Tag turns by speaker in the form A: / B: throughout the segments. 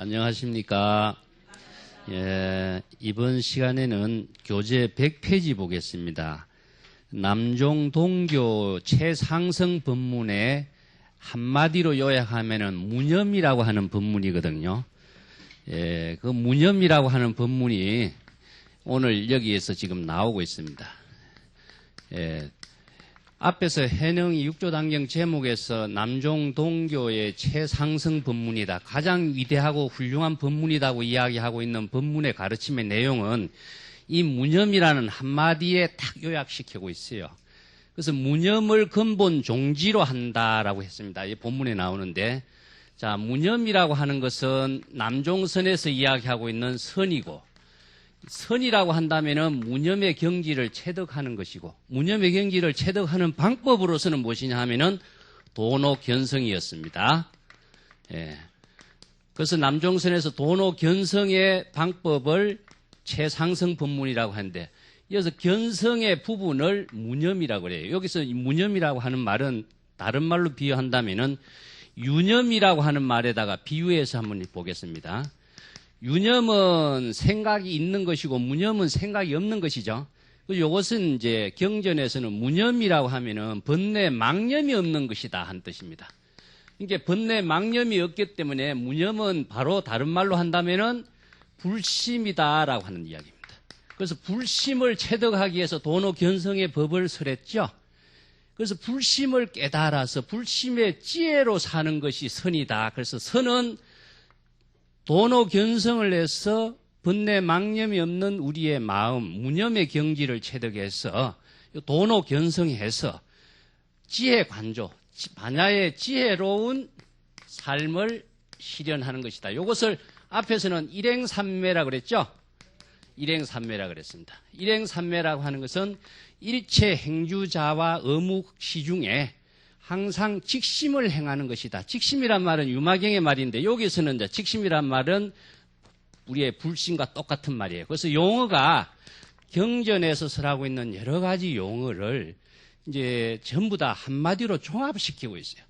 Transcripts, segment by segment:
A: 안녕하십니까. 이번 시간에는 교재 100페이지 보겠습니다. 남종동교 최상승 법문에 한마디로 요약하면은 무념이라고 하는 법문이거든요. 그 무념이라고 하는 법문이 오늘 여기에서 지금 나오고 있습니다. 앞에서 해능이 육조단경 제목에서 남종동교의 최상승 법문이다. 가장 위대하고 훌륭한 법문이라고 이야기하고 있는 법문의 가르침의 내용은 이 무념이라는 한마디에 딱 요약시키고 있어요. 그래서 무념을 근본 종지로 한다라고 했습니다. 이 본문에 나오는데, 자, 무념이라고 하는 것은 남종선에서 이야기하고 있는 선이고, 선이라고 한다면은 무념의 경지를 체득하는 것이고, 무념의 경지를 체득하는 방법으로서는 무엇이냐 하면은 도노견성이었습니다. 그래서 남종선에서 도노견성의 방법을 최상승 법문이라고 하는데, 이어서 견성의 부분을 무념이라고 그래요. 여기서 이 무념이라고 하는 말은 다른 말로 비유한다면은 유념이라고 하는 말에다가 비유해서 한번 보겠습니다. 유념은 생각이 있는 것이고 무념은 생각이 없는 것이죠. 이것은 이제 경전에서는 무념이라고 하면은 번뇌 망념이 없는 것이다 한 뜻입니다. 그러니까 번뇌 망념이 없기 때문에 무념은 바로 다른 말로 한다면은 불심이다라고 하는 이야기입니다. 그래서 불심을 체득하기 위해서 도노견성의 법을 설했죠. 그래서 불심을 깨달아서 불심의 지혜로 사는 것이 선이다. 그래서 선은 도노견성을 해서 번뇌 망념이 없는 우리의 마음, 무념의 경지를 체득해서 도노견성해서 지혜 관조, 반야의 지혜로운 삶을 실현하는 것이다. 이것을 앞에서는 일행삼매라 그랬죠? 일행삼매라 그랬습니다. 일행삼매라고 하는 것은 일체 행주자와 어묵시 중에 항상 직심을 행하는 것이다. 직심이란 말은 유마경의 말인데 여기서는 이제 직심이란 말은 우리의 불심과 똑같은 말이에요. 그래서 용어가 경전에서 설하고 있는 여러 가지 용어를 이제 전부 다 한마디로 종합시키고 있어요.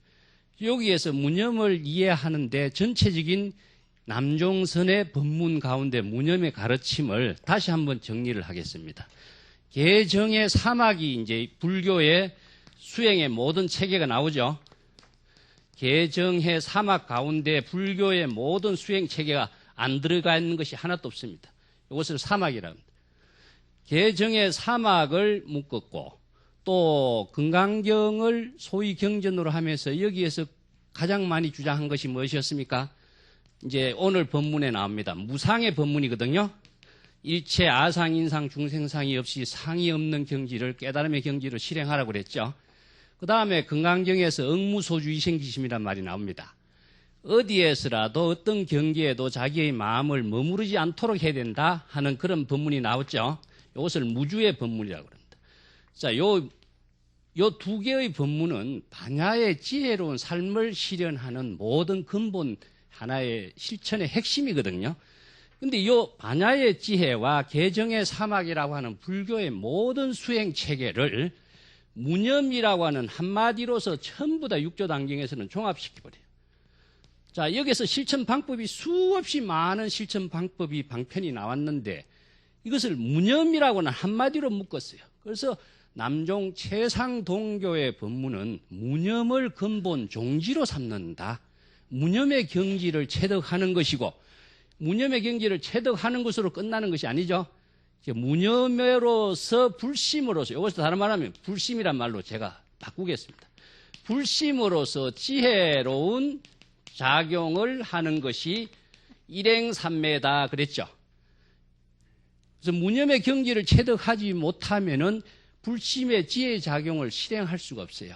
A: 여기에서 무념을 이해하는데 전체적인 남종선의 법문 가운데 무념의 가르침을 다시 한번 정리를 하겠습니다. 개정의 사막이 이제 불교의 수행의 모든 체계가 나오죠. 개정의 사막 가운데 불교의 모든 수행 체계가 안 들어가 있는 것이 하나도 없습니다. 이것을 사막이라고 합니다. 개정의 사막을 묶었고 또 금강경을 소위 경전으로 하면서 여기에서 가장 많이 주장한 것이 무엇이었습니까? 이제 오늘 법문에 나옵니다. 무상의 법문이거든요. 일체 아상, 인상, 중생상이 없이 상이 없는 경지를 깨달음의 경지를 실행하라고 그랬죠. 그 다음에 금강경에서 응무소주 이생지심이란 말이 나옵니다. 어디에서라도 어떤 경계에도 자기의 마음을 머무르지 않도록 해야 된다 하는 그런 법문이 나왔죠. 이것을 무주의 법문이라고 합니다. 자, 요 두 개의 법문은 반야의 지혜로운 삶을 실현하는 모든 근본 하나의 실천의 핵심이거든요. 근데 이 반야의 지혜와 개정의 사막이라고 하는 불교의 모든 수행 체계를 무념이라고 하는 한마디로서 전부 다 육조단경에서는 종합시켜버려요. 자, 여기서 실천 방법이 수없이 많은 실천 방법이 방편이 나왔는데 이것을 무념이라고는 한마디로 묶었어요. 그래서 남종 최상동교의 법문은 무념을 근본 종지로 삼는다. 무념의 경지를 체득하는 것이고 무념의 경지를 체득하는 것으로 끝나는 것이 아니죠. 무념으로서 불심으로서 이것도 다른 말하면 불심이란 말로 제가 바꾸겠습니다. 불심으로서 지혜로운 작용을 하는 것이 일행삼매다 그랬죠. 그래서 무념의 경지를 체득하지 못하면은 불심의 지혜 작용을 실행할 수가 없어요.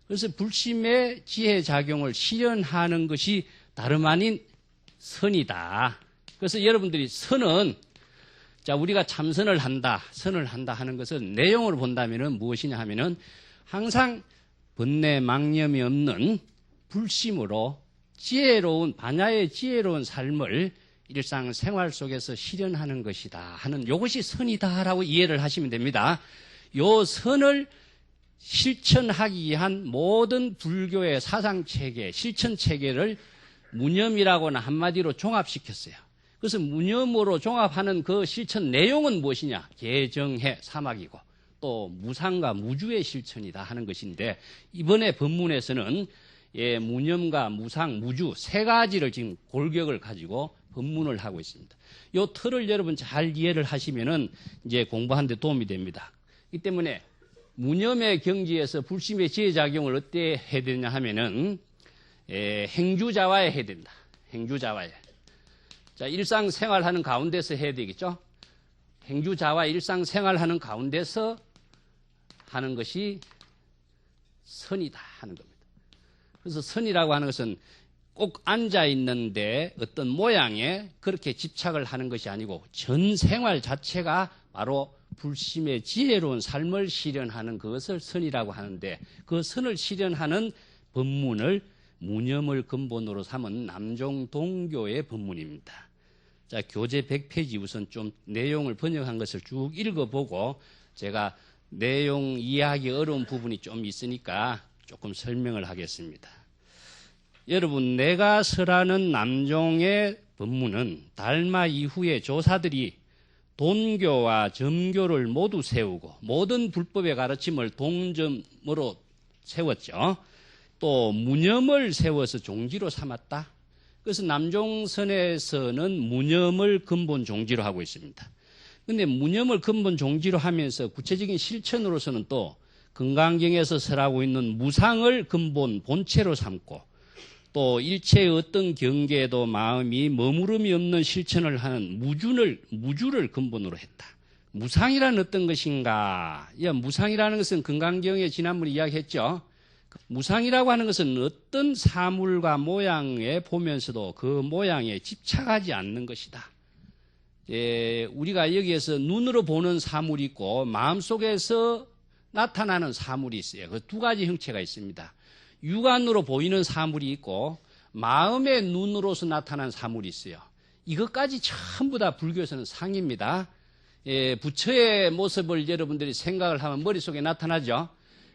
A: 그래서 불심의 지혜 작용을 실현하는 것이 다름 아닌 선이다. 그래서 여러분들이 선은, 자, 우리가 참선을 한다, 선을 한다 하는 것은 내용으로 본다면은 무엇이냐 하면은 항상 번뇌 망념이 없는 불심으로 지혜로운, 반야의 지혜로운 삶을 일상생활 속에서 실현하는 것이다 하는 이것이 선이다라고 이해를 하시면 됩니다. 요 선을 실천하기 위한 모든 불교의 사상체계, 실천체계를 무념이라고는 한마디로 종합시켰어요. 그래서 무념으로 종합하는 그 실천 내용은 무엇이냐? 개정해 사막이고 또 무상과 무주의 실천이다 하는 것인데 이번에 법문에서는 무념과 무상, 무주 세 가지를 지금 골격을 가지고 법문을 하고 있습니다. 이 틀을 여러분 잘 이해를 하시면은 이제 공부하는 데 도움이 됩니다. 이 때문에 무념의 경지에서 불심의 지혜작용을 어떻게 해야 되냐 하면은 행주자와에 해야 된다. 행주자와에. 자, 일상생활하는 가운데서 해야 되겠죠? 행주자와 일상생활하는 가운데서 하는 것이 선이다 하는 겁니다. 그래서 선이라고 하는 것은 꼭 앉아있는데 어떤 모양에 그렇게 집착을 하는 것이 아니고 전 생활 자체가 바로 불심의 지혜로운 삶을 실현하는 그것을 선이라고 하는데 그 선을 실현하는 법문을 무념을 근본으로 삼은 남종동교의 법문입니다. 자, 교재 100페이지 우선 좀 내용을 번역한 것을 쭉 읽어보고 제가 내용 이해하기 어려운 부분이 좀 있으니까 조금 설명을 하겠습니다. 여러분, 내가 설하는 남종의 법문은 달마 이후에 조사들이 돈교와 점교를 모두 세우고 모든 불법의 가르침을 동점으로 세웠죠. 또 무념을 세워서 종지로 삼았다. 그래서 남종선에서는 무념을 근본 종지로 하고 있습니다. 그런데 무념을 근본 종지로 하면서 구체적인 실천으로서는 또 금강경에서 설하고 있는 무상을 근본 본체로 삼고 또 일체의 어떤 경계에도 마음이 머무름이 없는 실천을 하는 무주를 근본으로 했다. 무상이라는 어떤 것인가? 무상이라는 것은 금강경에 지난번에 이야기했죠. 무상이라고 하는 것은 어떤 사물과 모양에 보면서도 그 모양에 집착하지 않는 것이다. 우리가 여기에서 눈으로 보는 사물이 있고 마음속에서 나타나는 사물이 있어요. 그 두 가지 형체가 있습니다. 육안으로 보이는 사물이 있고 마음의 눈으로서 나타나는 사물이 있어요. 이것까지 전부 다 불교에서는 상입니다. 부처의 모습을 여러분들이 생각을 하면 머릿속에 나타나죠.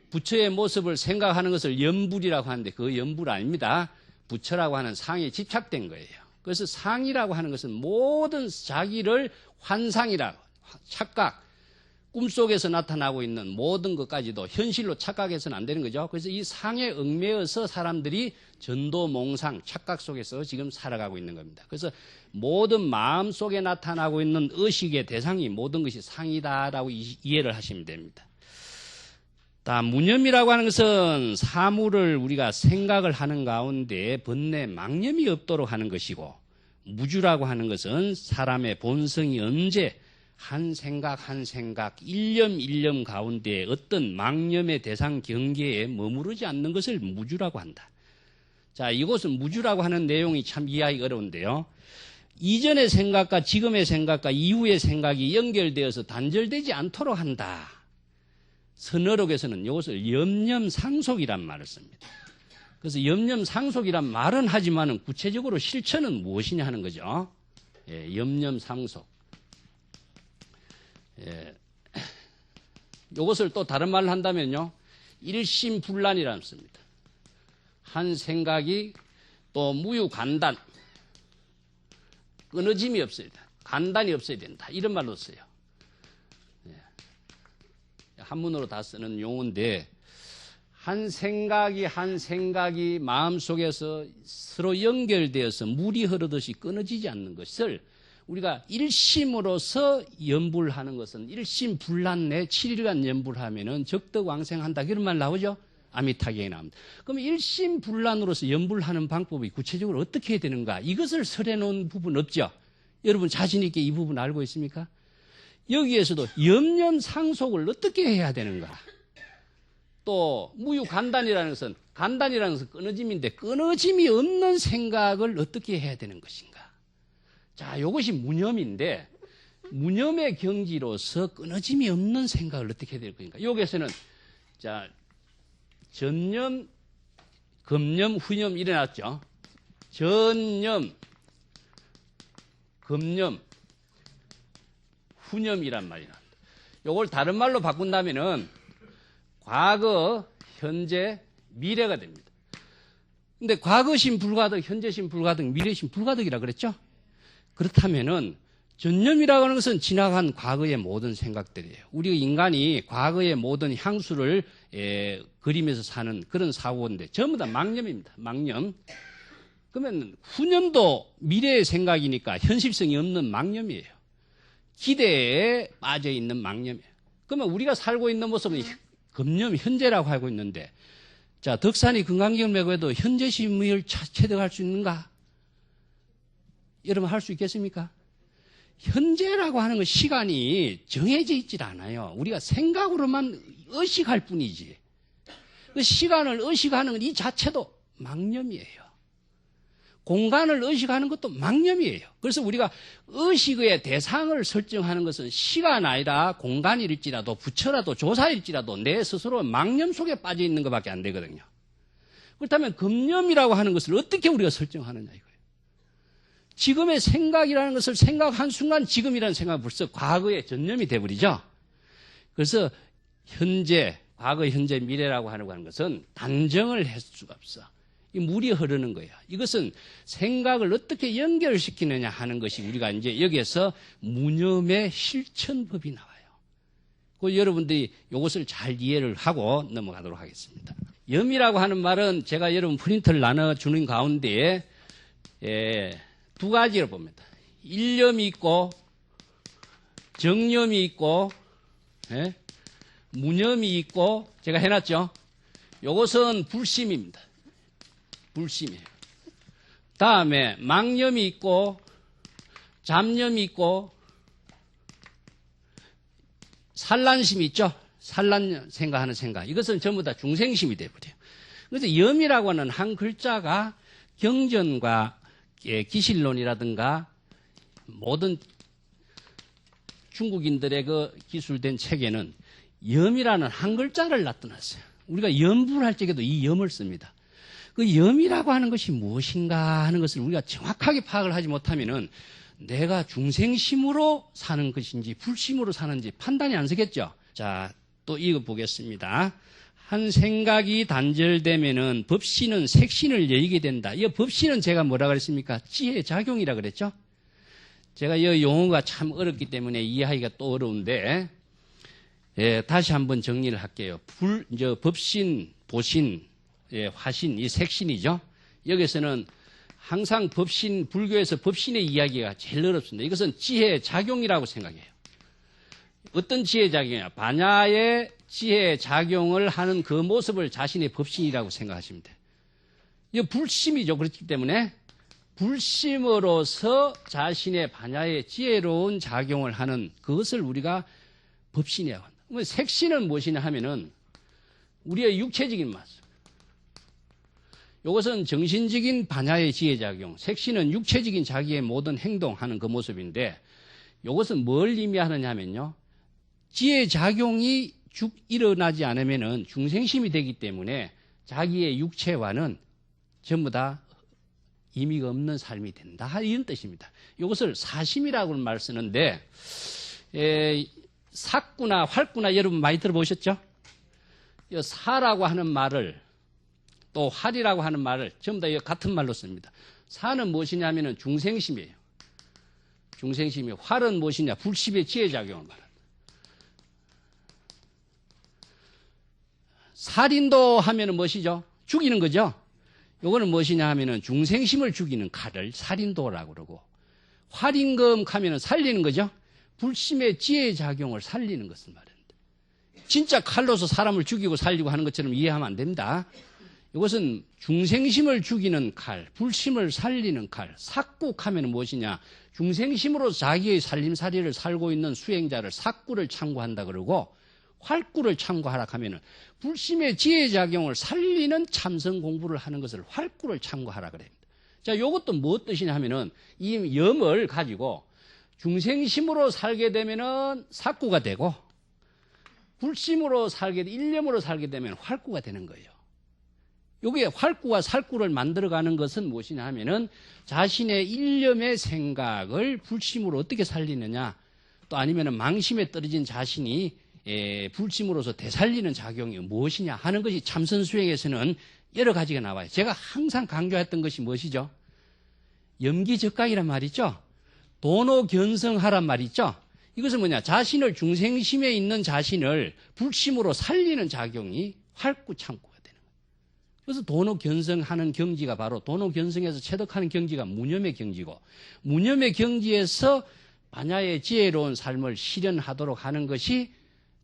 A: 부처의 모습을 생각하는 것을 연불이라고 하는데 그 연불 아닙니다. 부처라고 하는 상에 집착된 거예요. 그래서 상이라고 하는 것은 모든 자기를 환상이라고, 착각, 꿈속에서 나타나고 있는 모든 것까지도 현실로 착각해서는 안 되는 거죠. 그래서 이 상에 얽매여서 사람들이 전도, 몽상, 착각 속에서 지금 살아가고 있는 겁니다. 그래서 모든 마음 속에 나타나고 있는 의식의 대상이 모든 것이 상이다라고 이해를 하시면 됩니다. 무념이라고 하는 것은 사물을 우리가 생각을 하는 가운데 번뇌, 망념이 없도록 하는 것이고 무주라고 하는 것은 사람의 본성이 언제 한 생각, 일념 가운데 어떤 망념의 대상 경계에 머무르지 않는 것을 무주라고 한다. 자, 이것은 무주라고 하는 내용이 참 이해하기 어려운데요. 이전의 생각과 지금의 생각과 이후의 생각이 연결되어서 단절되지 않도록 한다. 선어록에서는 이것을 염념상속이란 말을 씁니다. 그래서 염념상속이란 말은 하지만 구체적으로 실천은 무엇이냐 하는 거죠. 염념상속. 이것을 또 다른 말로 한다면요. 일심불란이라는 씁니다. 한 생각이 또 무유간단, 끊어짐이 없어야 된다. 간단이 없어야 된다. 이런 말로 써요. 한문으로 다 쓰는 용어인데 한 생각이 마음속에서 서로 연결되어서 물이 흐르듯이 끊어지지 않는 것을 우리가 일심으로서 연불하는 것은 일심불란 내 7일간 연불하면은 적덕왕생한다. 그런 말 나오죠? 아미타경에 나옵니다. 그럼 일심불란으로서 연불하는 방법이 구체적으로 어떻게 해야 되는가? 이것을 설해놓은 부분 없죠? 여러분 자신 있게 이 부분 알고 있습니까? 여기에서도 염념상속을 어떻게 해야 되는가? 또 무유간단이라는 것은 끊어짐인데 끊어짐이 없는 생각을 어떻게 해야 되는 것인가? 자, 이것이 무념인데 무념의 경지로서 끊어짐이 없는 생각을 어떻게 해야 될 것인가? 여기에서는 자, 전념, 금념, 후념 일어났죠. 전념, 금념, 후념이란 말이 나옵니다. 이걸 다른 말로 바꾼다면은 과거, 현재, 미래가 됩니다. 근데 과거심 불가득, 현재심 불가득, 미래심 불가득이라 그랬죠? 그렇다면은 전념이라고 하는 것은 지나간 과거의 모든 생각들이에요. 우리 인간이 과거의 모든 향수를 그리면서 사는 그런 사고인데 전부 다 망념입니다. 망념. 그러면 후년도 미래의 생각이니까 현실성이 없는 망념이에요. 기대에 빠져 있는 망념이에요. 그러면 우리가 살고 있는 모습은 금념, 현재라고 하고 있는데, 자, 덕산이 금강경을 메고 해도 현재심을 체득할 수 있는가? 여러분 할 수 있겠습니까? 현재라고 하는 건 시간이 정해져 있질 않아요. 우리가 생각으로만 의식할 뿐이지. 그 시간을 의식하는 이 자체도 망념이에요. 공간을 의식하는 것도 망념이에요. 그래서 우리가 의식의 대상을 설정하는 것은 시간 아니라 공간일지라도 부처라도 조사일지라도 내 스스로 망념 속에 빠져 있는 것밖에 안 되거든요. 그렇다면 금념이라고 하는 것을 어떻게 우리가 설정하느냐 이거예요. 지금의 생각이라는 것을 생각한 순간 지금이라는 생각은 벌써 과거의 전념이 돼버리죠. 그래서 현재, 과거, 현재, 미래라고 하는 것은 단정을 할 수가 없어. 이 물이 흐르는 거예요. 이것은 생각을 어떻게 연결시키느냐 하는 것이 우리가 이제 여기에서 무념의 실천법이 나와요. 그 여러분들이 이것을 잘 이해를 하고 넘어가도록 하겠습니다. 염이라고 하는 말은 제가 여러분 프린트를 나눠주는 가운데 두 가지를 봅니다. 일념이 있고 정념이 있고 무념이 있고 제가 해놨죠. 이것은 불심입니다. 불심이에요. 다음에 망념이 있고 잡념이 있고 산란심이 있죠. 산란 생각하는 생각. 이것은 전부 다 중생심이 돼버려요. 그래서 염이라고 하는 한 글자가 경전과 기실론이라든가 모든 중국인들의 그 기술된 책에는 염이라는 한 글자를 나타났어요. 우리가 염불할 적에도 이 염을 씁니다. 그 염이라고 하는 것이 무엇인가 하는 것을 우리가 정확하게 파악을 하지 못하면은 내가 중생심으로 사는 것인지 불심으로 사는지 판단이 안 서겠죠. 자, 또 이거 보겠습니다. 한 생각이 단절되면은 법신은 색신을 여의게 된다. 이 법신은 제가 뭐라 그랬습니까? 지혜작용이라 그랬죠. 제가 이 용어가 참 어렵기 때문에 이해하기가 또 어려운데 다시 한번 정리를 할게요. 법신, 보신, 화신, 이 색신이죠. 여기서는 항상 법신, 불교에서 법신의 이야기가 제일 어렵습니다. 이것은 지혜작용이라고 생각해요. 어떤 지혜작용이냐? 반야의 지혜작용을 하는 그 모습을 자신의 법신이라고 생각하시면 돼요. 이거 불심이죠. 그렇기 때문에 불심으로서 자신의 반야의 지혜로운 작용을 하는 그것을 우리가 법신이라고 한다. 색신은 무엇이냐 하면은 우리의 육체적인 모습. 이것은 정신적인 반야의 지혜작용, 색신은 육체적인 자기의 모든 행동하는 그 모습인데 이것은 뭘 의미하느냐 하면요. 지혜작용이 일어나지 않으면은 중생심이 되기 때문에 자기의 육체와는 전부 다 의미가 없는 삶이 된다. 이런 뜻입니다. 이것을 사심이라고 말 쓰는데 삭구나 활구나 여러분 많이 들어보셨죠? 사라고 하는 말을 또 활이라고 하는 말을 전부 다 같은 말로 씁니다. 사는 무엇이냐면은 중생심이에요. 중생심이. 활은 무엇이냐? 불심의 지혜작용을 말합니다. 살인도 하면은 무엇이죠? 죽이는 거죠. 요거는 무엇이냐 하면은 중생심을 죽이는 칼을 살인도라고 그러고, 활임금 하면은 살리는 거죠. 불심의 지혜작용을 살리는 것을 말합니다. 진짜 칼로서 사람을 죽이고 살리고 하는 것처럼 이해하면 안 됩니다. 이것은 중생심을 죽이는 칼, 불심을 살리는 칼. 삭국하면 무엇이냐? 중생심으로 자기의 살림살이를 살고 있는 수행자를 삭구를 창구한다 그러고, 활구를 창구하라 하면은 불심의 지혜작용을 살리는 참선 공부를 하는 것을 활구를 창구하라 그럽니다. 자, 이것도 무엇 뜻이냐 하면은 이 염을 가지고 중생심으로 살게 되면은 삭구가 되고, 불심으로 일념으로 살게 되면 활구가 되는 거예요. 여기에 활구와 살구를 만들어가는 것은 무엇이냐 하면은 자신의 일념의 생각을 불심으로 어떻게 살리느냐, 또 아니면은 망심에 떨어진 자신이 불심으로서 되살리는 작용이 무엇이냐 하는 것이 참선 수행에서는 여러 가지가 나와요. 제가 항상 강조했던 것이 무엇이죠? 염기적각이란 말이죠. 도노견성하란 말이죠. 이것은 뭐냐? 자신을 중생심에 있는 자신을 불심으로 살리는 작용이 활구참구가 되는 거예요. 그래서 도노견성하는 경지가 바로 도노견성에서 체득하는 경지가 무념의 경지고 무념의 경지에서 반야의 지혜로운 삶을 실현하도록 하는 것이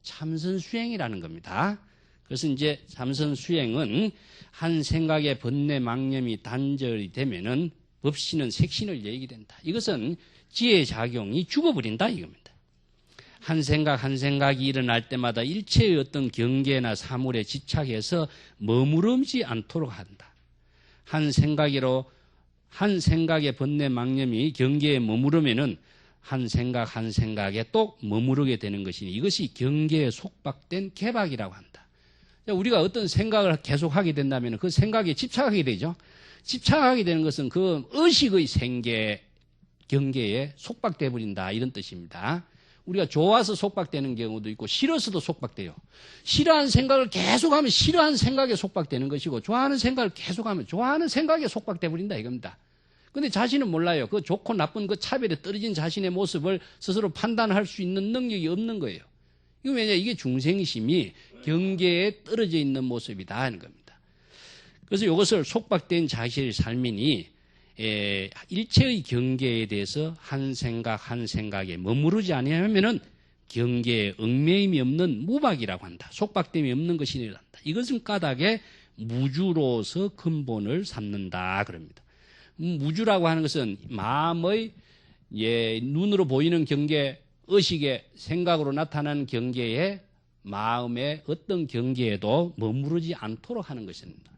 A: 참선수행이라는 겁니다. 그래서 이제 참선수행은 한 생각의 번뇌 망념이 단절이 되면은 법신은 색신을 얘기 된다. 이것은 지혜의 작용이 죽어버린다 이겁니다. 한 생각 한 생각이 일어날 때마다 일체의 어떤 경계나 사물에 집착해서 머무르지 않도록 한다. 한 생각의 번뇌 망념이 경계에 머무르면은 한 생각 한 생각에 또 머무르게 되는 것이니 이것이 경계에 속박된 개박이라고 한다. 우리가 어떤 생각을 계속하게 된다면 그 생각에 집착하게 되죠. 집착하게 되는 것은 그 의식의 경계에 속박돼 버린다 이런 뜻입니다. 우리가 좋아서 속박되는 경우도 있고 싫어서도 속박돼요. 싫어하는 생각을 계속하면 싫어하는 생각에 속박되는 것이고 좋아하는 생각을 계속하면 좋아하는 생각에 속박돼 버린다 이겁니다. 근데 자신은 몰라요. 그 좋고 나쁜 그 차별에 떨어진 자신의 모습을 스스로 판단할 수 있는 능력이 없는 거예요. 이거 왜냐? 이게 중생심이 경계에 떨어져 있는 모습이다 하는 겁니다. 그래서 이것을 속박된 자신의 삶이니 일체의 경계에 대해서 한 생각 한 생각에 머무르지 아니하면은 경계에 얽매임이 없는 무박이라고 한다. 속박됨이 없는 것이 일어난다. 이것은 까닭에 무주로서 근본을 삼는다 그럽니다. 무주라고 하는 것은 마음의 눈으로 보이는 경계, 의식의 생각으로 나타나는 경계에 마음의 어떤 경계에도 머무르지 않도록 하는 것입니다.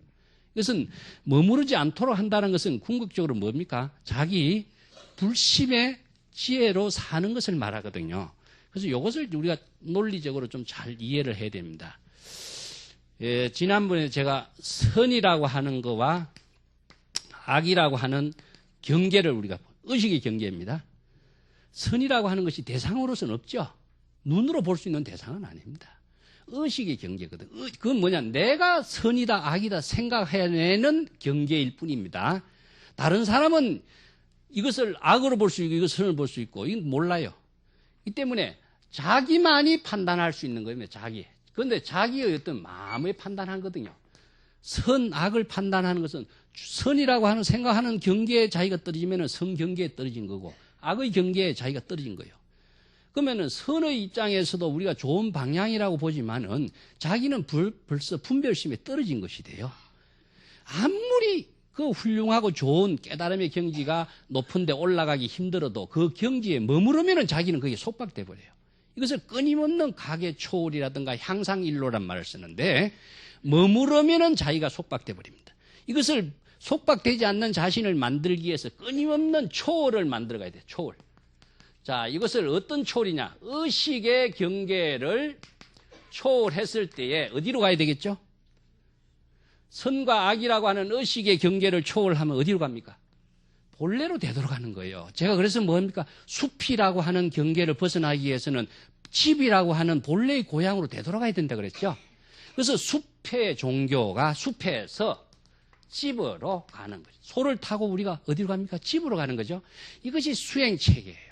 A: 이것은 머무르지 않도록 한다는 것은 궁극적으로 뭡니까? 자기 불심의 지혜로 사는 것을 말하거든요. 그래서 이것을 우리가 논리적으로 좀 잘 이해를 해야 됩니다. 지난번에 제가 선이라고 하는 거와 악이라고 하는 경계를 우리가 의식의 경계입니다. 선이라고 하는 것이 대상으로서는 없죠. 눈으로 볼 수 있는 대상은 아닙니다. 의식의 경계거든. 그건 뭐냐? 내가 선이다 악이다 생각해내는 경계일 뿐입니다. 다른 사람은 이것을 악으로 볼 수 있고 이것을 선으로 볼 수 있고 이건 몰라요. 이 때문에 자기만이 판단할 수 있는 거예요. 자기. 그런데 자기의 어떤 마음의 판단하거든요. 선, 악을 판단하는 것은 선이라고 하는 생각하는 경계에 자기가 떨어지면 선 경계에 떨어진 거고 악의 경계에 자기가 떨어진 거예요. 그러면은 선의 입장에서도 우리가 좋은 방향이라고 보지만은 자기는 벌써 분별심에 떨어진 것이 돼요. 아무리 그 훌륭하고 좋은 깨달음의 경지가 높은 데 올라가기 힘들어도 그 경지에 머무르면은 자기는 거기에 속박돼 버려요. 이것을 끊임없는 가계 초월이라든가 향상일로란 말을 쓰는데 머무르면은 자기가 속박돼 버립니다. 이것을 속박되지 않는 자신을 만들기 위해서 끊임없는 초월을 만들어 가야 돼요. 초월. 자, 이것을 어떤 초월이냐? 의식의 경계를 초월했을 때에 어디로 가야 되겠죠? 선과 악이라고 하는 의식의 경계를 초월하면 어디로 갑니까? 본래로 되돌아가는 거예요. 제가 그래서 뭡니까? 숲이라고 하는 경계를 벗어나기 위해서는 집이라고 하는 본래의 고향으로 되돌아가야 된다 그랬죠. 그래서 숲의 종교가 숲에서 집으로 가는 거죠. 소를 타고 우리가 어디로 갑니까? 집으로 가는 거죠. 이것이 수행체계예요.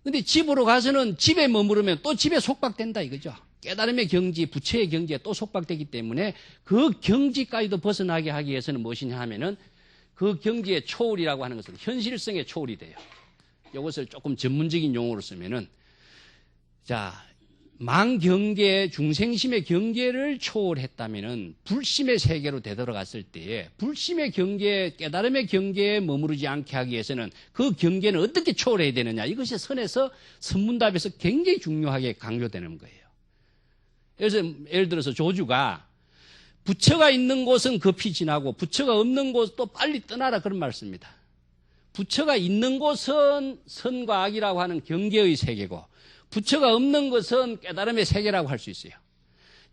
A: 근데 집으로 가서는 집에 머무르면 또 집에 속박된다 이거죠. 깨달음의 경지, 부처의 경지에 또 속박되기 때문에 그 경지까지도 벗어나게 하기 위해서는 무엇이냐 하면은 그 경지의 초월이라고 하는 것은 현실성의 초월이 돼요. 이것을 조금 전문적인 용어로 쓰면은 자, 망경계, 중생심의 경계를 초월했다면은 불심의 세계로 되돌아갔을 때에 불심의 경계, 깨달음의 경계에 머무르지 않게 하기 위해서는 그 경계는 어떻게 초월해야 되느냐. 이것이 선에서 선문답에서 굉장히 중요하게 강조되는 거예요. 그래서 예를 들어서 조주가 부처가 있는 곳은 급히 지나고 부처가 없는 곳도 빨리 떠나라 그런 말을 씁니다. 부처가 있는 곳은 선과 악이라고 하는 경계의 세계고 부처가 없는 것은 깨달음의 세계라고 할 수 있어요.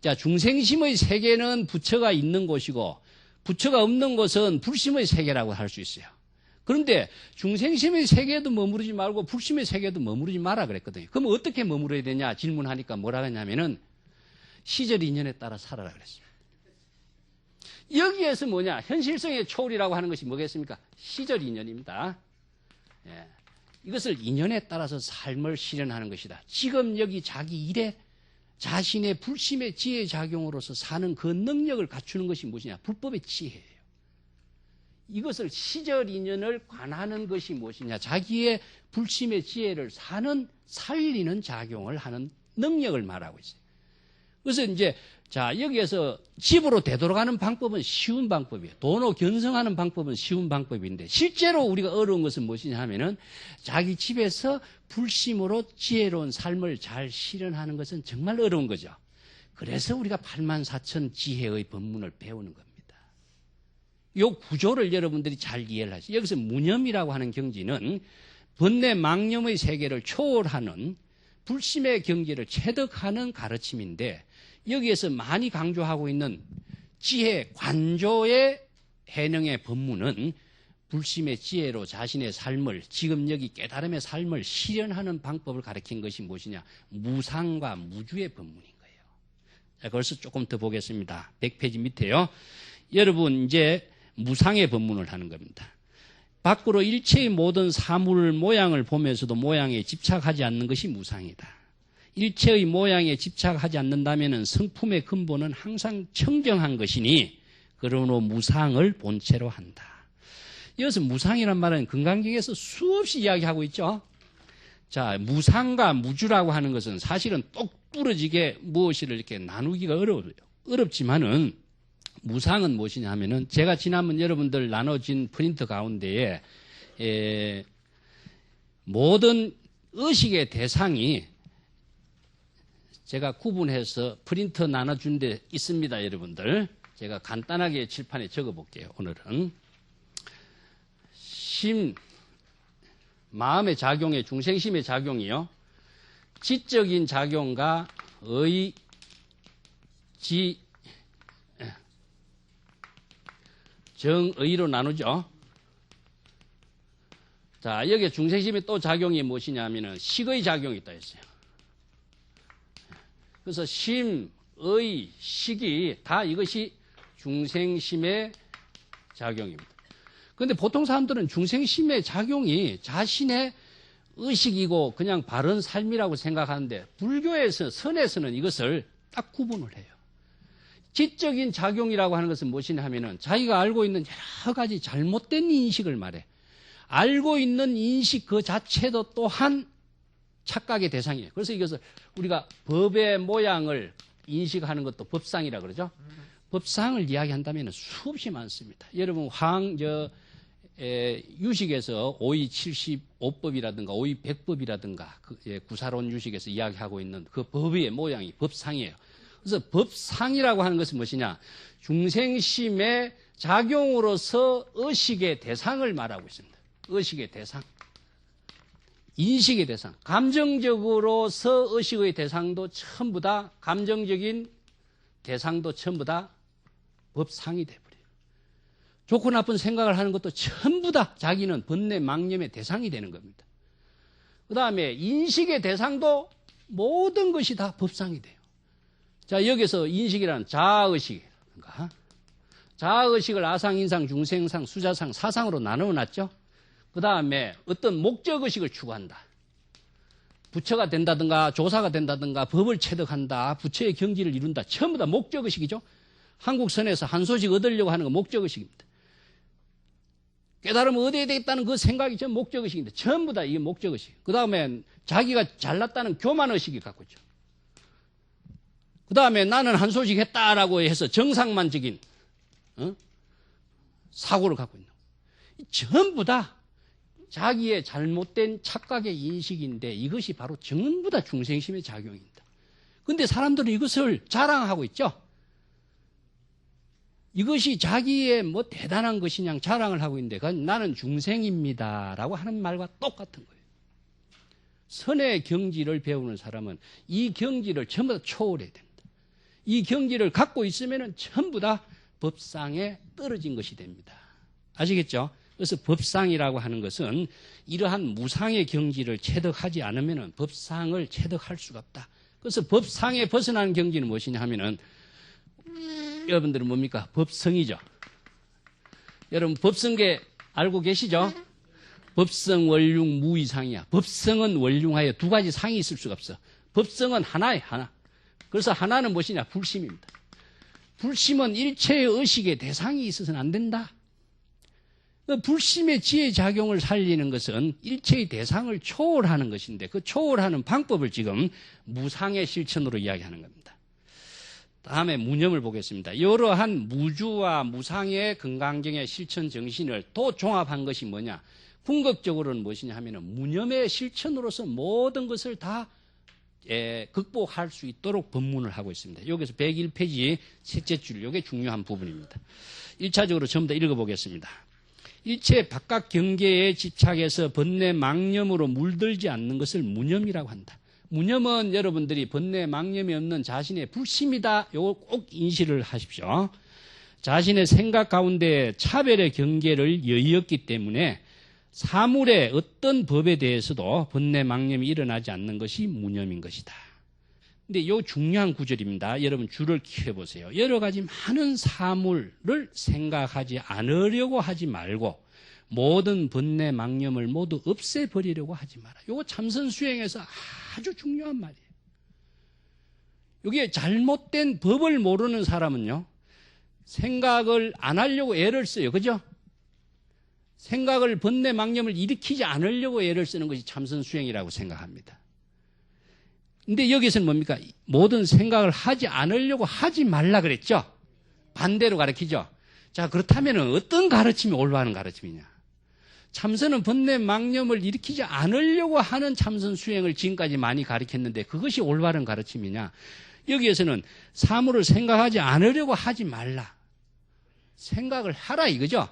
A: 자, 중생심의 세계는 부처가 있는 곳이고 부처가 없는 것은 불심의 세계라고 할 수 있어요. 그런데 중생심의 세계에도 머무르지 말고 불심의 세계에도 머무르지 마라 그랬거든요. 그럼 어떻게 머무러야 되냐 질문하니까 뭐라 하냐면은 시절 인연에 따라 살아라 그랬습니다. 여기에서 뭐냐? 현실성의 초월이라고 하는 것이 뭐겠습니까? 시절 인연입니다. 예. 이것을 인연에 따라서 삶을 실현하는 것이다. 지금 여기 자기 일에 자신의 불심의 지혜 작용으로서 사는 그 능력을 갖추는 것이 무엇이냐? 불법의 지혜예요. 이것을 시절 인연을 관하는 것이 무엇이냐? 자기의 불심의 지혜를 살리는 작용을 하는 능력을 말하고 있어요. 그래서 이제 자 여기에서 집으로 되돌아가는 방법은 쉬운 방법이에요. 돈으로 견성하는 방법은 쉬운 방법인데 실제로 우리가 어려운 것은 무엇이냐 하면은 자기 집에서 불심으로 지혜로운 삶을 잘 실현하는 것은 정말 어려운 거죠. 그래서 우리가 84,000 지혜의 법문을 배우는 겁니다. 이 구조를 여러분들이 잘 이해를 하시죠. 여기서 무념이라고 하는 경지는 번뇌 망념의 세계를 초월하는 불심의 경지를 체득하는 가르침인데 여기에서 많이 강조하고 있는 지혜 관조의 해능의 법문은 불심의 지혜로 자신의 삶을 지금 여기 깨달음의 삶을 실현하는 방법을 가르친 것이 무엇이냐? 무상과 무주의 법문인 거예요. 자, 그래서 조금 더 보겠습니다. 100페이지 밑에요. 여러분 이제 무상의 법문을 하는 겁니다. 밖으로 일체의 모든 사물 모양을 보면서도 모양에 집착하지 않는 것이 무상이다. 일체의 모양에 집착하지 않는다면 성품의 근본은 항상 청정한 것이니 그러므로 무상을 본체로 한다. 여기서 무상이란 말은 금강경에서 수없이 이야기하고 있죠. 자, 무상과 무주라고 하는 것은 사실은 똑 부러지게 무엇이를 이렇게 나누기가 어렵지만은 무상은 무엇이냐 하면은 제가 지난번 여러분들 나눠진 프린트 가운데에 모든 의식의 대상이 제가 구분해서 프린트 나눠준 데 있습니다, 여러분들. 제가 간단하게 칠판에 적어 볼게요, 오늘은. 마음의 작용의 중생심의 작용이요. 지적인 작용과 정의로 나누죠. 자, 여기에 중생심의 또 작용이 무엇이냐 하면은 식의 작용이 있다 했어요. 그래서 심, 의, 식이 다 이것이 중생심의 작용입니다. 그런데 보통 사람들은 중생심의 작용이 자신의 의식이고 그냥 바른 삶이라고 생각하는데 불교에서 선에서는 이것을 딱 구분을 해요. 지적인 작용이라고 하는 것은 무엇이냐 하면은 자기가 알고 있는 여러 가지 잘못된 인식을 말해. 알고 있는 인식 그 자체도 또한 착각의 대상이에요. 그래서 이것을 우리가 법의 모양을 인식하는 것도 법상이라 그러죠. 법상을 이야기한다면 수없이 많습니다. 여러분 유식에서 5.75법이라든가 5.100법이라든가 구사론 유식에서 이야기하고 있는 그 법의 모양이 법상이에요. 그래서 법상이라고 하는 것은 무엇이냐? 중생심의 작용으로서 의식의 대상을 말하고 있습니다. 의식의 대상. 인식의 대상. 감정적으로서 의식의 대상도 전부 다 감정적인 대상도 전부 다 법상이 돼버려요. 좋고 나쁜 생각을 하는 것도 전부 다 자기는 번뇌 망념의 대상이 되는 겁니다. 그 다음에 인식의 대상도 모든 것이 다 법상이 돼요. 자, 여기서 인식이라는 자아의식인가? 자아의식을 아상, 인상, 중생상, 수자상, 사상으로 나누어놨죠. 그 다음에 어떤 목적의식을 추구한다. 부처가 된다든가 조사가 된다든가 법을 체득한다. 부처의 경지를 이룬다. 전부 다 목적의식이죠. 한국선에서 한 소식 얻으려고 하는 건 목적의식입니다. 깨달으면 얻어야 되겠다는 그 생각이 전 목적의식인데 전부 다 이게 목적의식. 그 다음에 자기가 잘났다는 교만의식이 갖고 있죠. 그 다음에 나는 한 소식 했다라고 해서 정상만적인 사고를 갖고 있는 거예요. 전부 다 자기의 잘못된 착각의 인식인데 이것이 바로 전부 다 중생심의 작용입니다. 그런데 사람들은 이것을 자랑하고 있죠. 이것이 자기의 뭐 대단한 것이냐 자랑을 하고 있는데 나는 중생입니다라고 하는 말과 똑같은 거예요. 선의 경지를 배우는 사람은 이 경지를 전부 다 초월해야 됩니다. 이 경지를 갖고 있으면 전부 다 법상에 떨어진 것이 됩니다. 아시겠죠? 그래서 법상이라고 하는 것은 이러한 무상의 경지를 체득하지 않으면 법상을 체득할 수가 없다. 그래서 법상에 벗어나는 경지는 무엇이냐 하면은 여러분들은 뭡니까? 법성이죠. 여러분 법성계 알고 계시죠? 법성, 원륭, 무이상이야. 법성은 원륭하여 두 가지 상이 있을 수가 없어. 법성은 하나에 하나. 그래서 하나는 무엇이냐? 불심입니다. 불심은 일체의 의식의 대상이 있어서는 안 된다. 불심의 지혜작용을 살리는 것은 일체의 대상을 초월하는 것인데 그 초월하는 방법을 지금 무상의 실천으로 이야기하는 겁니다. 다음에 무념을 보겠습니다. 이러한 무주와 무상의 건강경의 실천 정신을 또 종합한 것이 뭐냐? 궁극적으로는 무엇이냐 하면 무념의 실천으로서 모든 것을 다 극복할 수 있도록 법문을 하고 있습니다. 여기서 101페이지 셋째 줄, 이게 중요한 부분입니다. 1차적으로 전부 다 읽어보겠습니다. 일체 바깥 경계에 집착해서 번뇌 망념으로 물들지 않는 것을 무념이라고 한다. 무념은 여러분들이 번뇌 망념이 없는 자신의 불심이다. 이거 꼭 인식을 하십시오. 자신의 생각 가운데 차별의 경계를 여의었기 때문에 사물의 어떤 법에 대해서도 번뇌 망념이 일어나지 않는 것이 무념인 것이다. 근데 이 중요한 구절입니다. 여러분 줄을 켜보세요. 여러 가지 많은 사물을 생각하지 않으려고 하지 말고 모든 번뇌 망념을 모두 없애버리려고 하지 마라. 이거 참선 수행에서 아주 중요한 말이에요. 이게 잘못된 법을 모르는 사람은요, 생각을 안 하려고 애를 써요. 그죠? 생각을 번뇌 망념을 일으키지 않으려고 애를 쓰는 것이 참선 수행이라고 생각합니다. 근데 여기서는 뭡니까? 모든 생각을 하지 않으려고 하지 말라 그랬죠? 반대로 가르치죠? 자, 그렇다면 어떤 가르침이 올바른 가르침이냐? 참선은 번뇌 망념을 일으키지 않으려고 하는 참선 수행을 지금까지 많이 가르쳤는데 그것이 올바른 가르침이냐? 여기에서는 사물을 생각하지 않으려고 하지 말라. 생각을 하라 이거죠?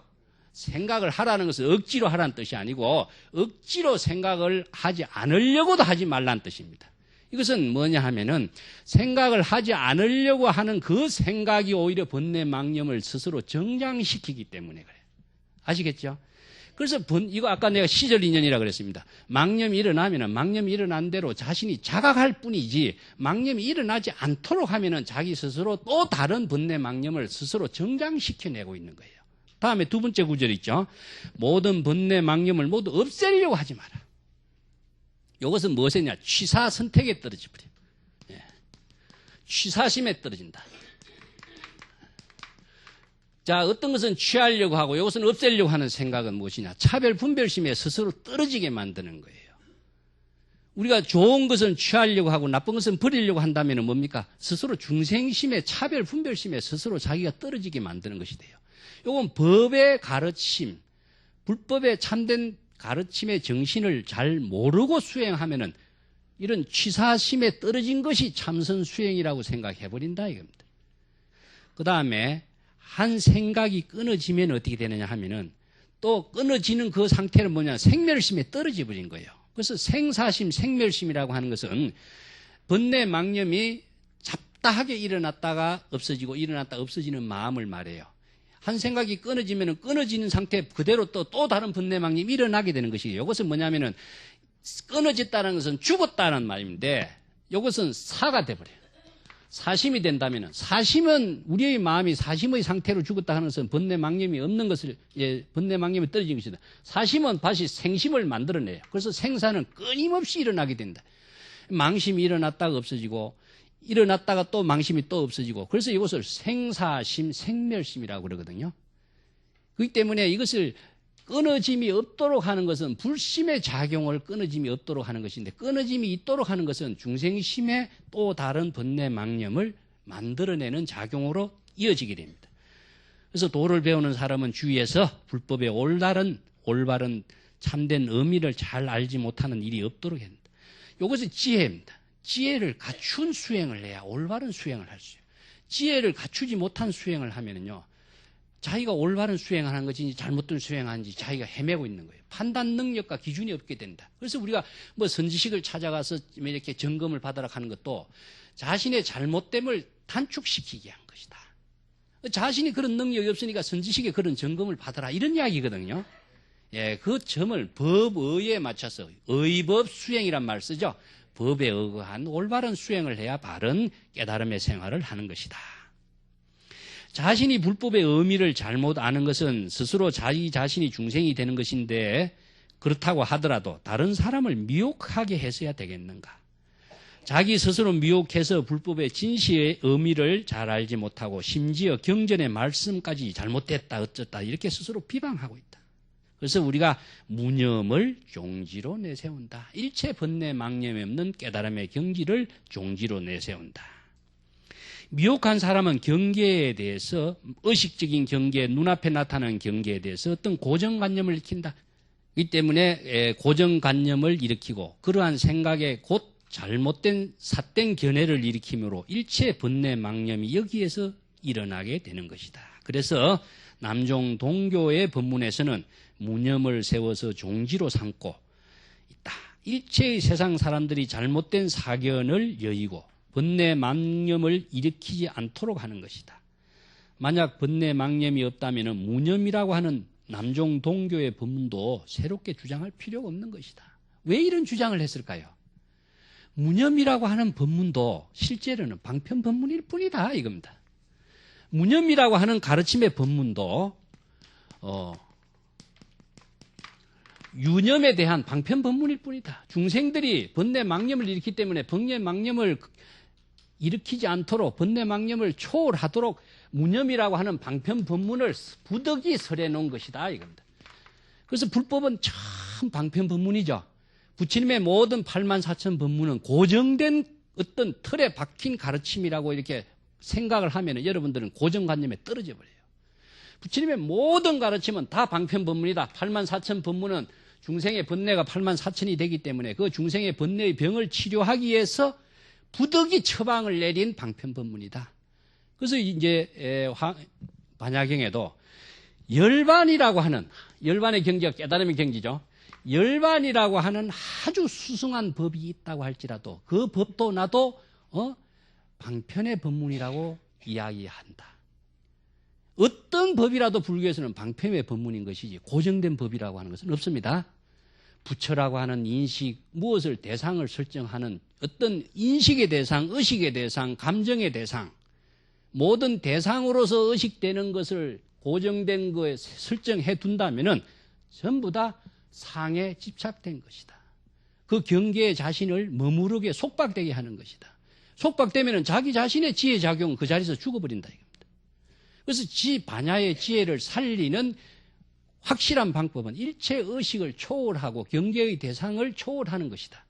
A: 생각을 하라는 것은 억지로 하라는 뜻이 아니고 억지로 생각을 하지 않으려고도 하지 말라는 뜻입니다. 이것은 뭐냐 하면은 생각을 하지 않으려고 하는 그 생각이 오히려 번뇌 망념을 스스로 정장시키기 때문에 그래요. 아시겠죠? 그래서 이거 아까 내가 시절 인연이라고 그랬습니다. 망념이 일어나면은 망념이 일어난 대로 자신이 자각할 뿐이지 망념이 일어나지 않도록 하면은 자기 스스로 또 다른 번뇌 망념을 스스로 정장시켜내고 있는 거예요. 다음에 두 번째 구절 있죠. 모든 번뇌 망념을 모두 없애려고 하지 마라. 이것은 무엇이냐? 취사 선택에 떨어져 버려요. 예. 취사심에 떨어진다. 자, 어떤 것은 취하려고 하고 이것은 없애려고 하는 생각은 무엇이냐? 차별 분별심에 스스로 떨어지게 만드는 거예요. 우리가 좋은 것은 취하려고 하고 나쁜 것은 버리려고 한다면 뭡니까? 스스로 중생심에 차별 분별심에 스스로 자기가 떨어지게 만드는 것이 돼요. 이건 법의 가르침, 불법의 참된 가르침의 정신을 잘 모르고 수행하면은 이런 취사심에 떨어진 것이 참선 수행이라고 생각해버린다 이겁니다. 그 다음에 한 생각이 끊어지면 어떻게 되느냐 하면은 또 끊어지는 그 상태는 뭐냐? 생멸심에 떨어져 버린 거예요. 그래서 생사심, 생멸심이라고 하는 것은 번뇌 망념이 잡다하게 일어났다가 없어지고 일어났다가 없어지는 마음을 말해요. 한 생각이 끊어지면 끊어지는 상태 그대로 또 다른 번뇌 망념이 일어나게 되는 것이에요. 이것은 뭐냐면은 끊어졌다는 것은 죽었다는 말인데 이것은 사가 돼버려요. 사심이 된다면은 사심은 우리의 마음이 사심의 상태로 죽었다 하는 것은 번뇌 망념이 없는 것을 번뇌 망념이 떨어진 것이다. 사심은 다시 생심을 만들어내요. 그래서 생사는 끊임없이 일어나게 된다. 망심이 일어났다가 없어지고 일어났다가 또 망심이 또 없어지고 그래서 이것을 생사심, 생멸심이라고 그러거든요. 그렇기 때문에 이것을 끊어짐이 없도록 하는 것은 불심의 작용을 끊어짐이 없도록 하는 것인데 끊어짐이 있도록 하는 것은 중생심의 또 다른 번뇌 망념을 만들어내는 작용으로 이어지게 됩니다. 그래서 도를 배우는 사람은 주위에서 불법의 올바른 참된 의미를 잘 알지 못하는 일이 없도록 합니다. 이것이 지혜입니다. 지혜를 갖춘 수행을 해야 올바른 수행을 할 수 있어요. 지혜를 갖추지 못한 수행을 하면은요, 자기가 올바른 수행을 하는 것인지 잘못된 수행하는지 자기가 헤매고 있는 거예요. 판단 능력과 기준이 없게 된다. 그래서 우리가 뭐 선지식을 찾아가서 이렇게 점검을 받으라 하는 것도 자신의 잘못됨을 단축시키게 한 것이다. 자신이 그런 능력이 없으니까 선지식의 그런 점검을 받으라 이런 이야기거든요. 예, 그 점을 법의에 맞춰서 의법 수행이란 말 쓰죠. 법에 의거한 올바른 수행을 해야 바른 깨달음의 생활을 하는 것이다. 자신이 불법의 의미를 잘못 아는 것은 스스로 자기 자신이 중생이 되는 것인데 그렇다고 하더라도 다른 사람을 미혹하게 해서야 되겠는가? 자기 스스로 미혹해서 불법의 진실의 의미를 잘 알지 못하고 심지어 경전의 말씀까지 잘못됐다 어쩌다 이렇게 스스로 비방하고 있다. 그래서 우리가 무념을 종지로 내세운다. 일체 번뇌 망념이 없는 깨달음의 경지를 종지로 내세운다. 미혹한 사람은 경계에 대해서 의식적인 경계, 눈앞에 나타나는 경계에 대해서 어떤 고정관념을 일으킨다. 이 때문에 고정관념을 일으키고 그러한 생각에 곧 잘못된 삿된 견해를 일으키므로 일체 번뇌 망념이 여기에서 일어나게 되는 것이다. 그래서 남종 동교의 법문에서는 무념을 세워서 종지로 삼고 있다. 일체의 세상 사람들이 잘못된 사견을 여의고 번뇌 망념을 일으키지 않도록 하는 것이다. 만약 번뇌 망념이 없다면 무념이라고 하는 남종 동교의 법문도 새롭게 주장할 필요가 없는 것이다. 왜 이런 주장을 했을까요? 무념이라고 하는 법문도 실제로는 방편 법문일 뿐이다 이겁니다. 무념이라고 하는 가르침의 법문도 유념에 대한 방편 법문일 뿐이다. 중생들이 번뇌 망념을 일으키기 때문에 번뇌 망념을 일으키지 않도록 번뇌 망념을 초월하도록 무념이라고 하는 방편 법문을 부득이 설해 놓은 것이다 이겁니다. 그래서 불법은 참 방편 법문이죠. 부처님의 모든 84,000 법문은 고정된 어떤 틀에 박힌 가르침이라고 이렇게 생각을 하면 여러분들은 고정관념에 떨어져 버려요. 부처님의 모든 가르침은 다 방편 법문이다. 84,000 법문은 중생의 번뇌가 84,000이 되기 때문에 그 중생의 번뇌의 병을 치료하기 위해서 부득이 처방을 내린 방편 법문이다. 그래서 이제 반야경에도 열반이라고 하는 열반의 경지가 깨달음의 경지죠. 열반이라고 하는 아주 수승한 법이 있다고 할지라도 그 법도 나도 방편의 법문이라고 이야기한다. 어떤 법이라도 불교에서는 방편의 법문인 것이지 고정된 법이라고 하는 것은 없습니다. 부처라고 하는 인식, 무엇을 대상을 설정하는 어떤 인식의 대상, 의식의 대상, 감정의 대상, 모든 대상으로서 의식되는 것을 고정된 거에 설정해 둔다면은 전부 다 상에 집착된 것이다. 그 경계에 자신을 머무르게 속박되게 하는 것이다. 속박되면은 자기 자신의 지혜 작용은 그 자리에서 죽어버린다 이겁니다. 그래서 반야의 지혜를 살리는 확실한 방법은 일체 의식을 초월하고 경계의 대상을 초월하는 것이다.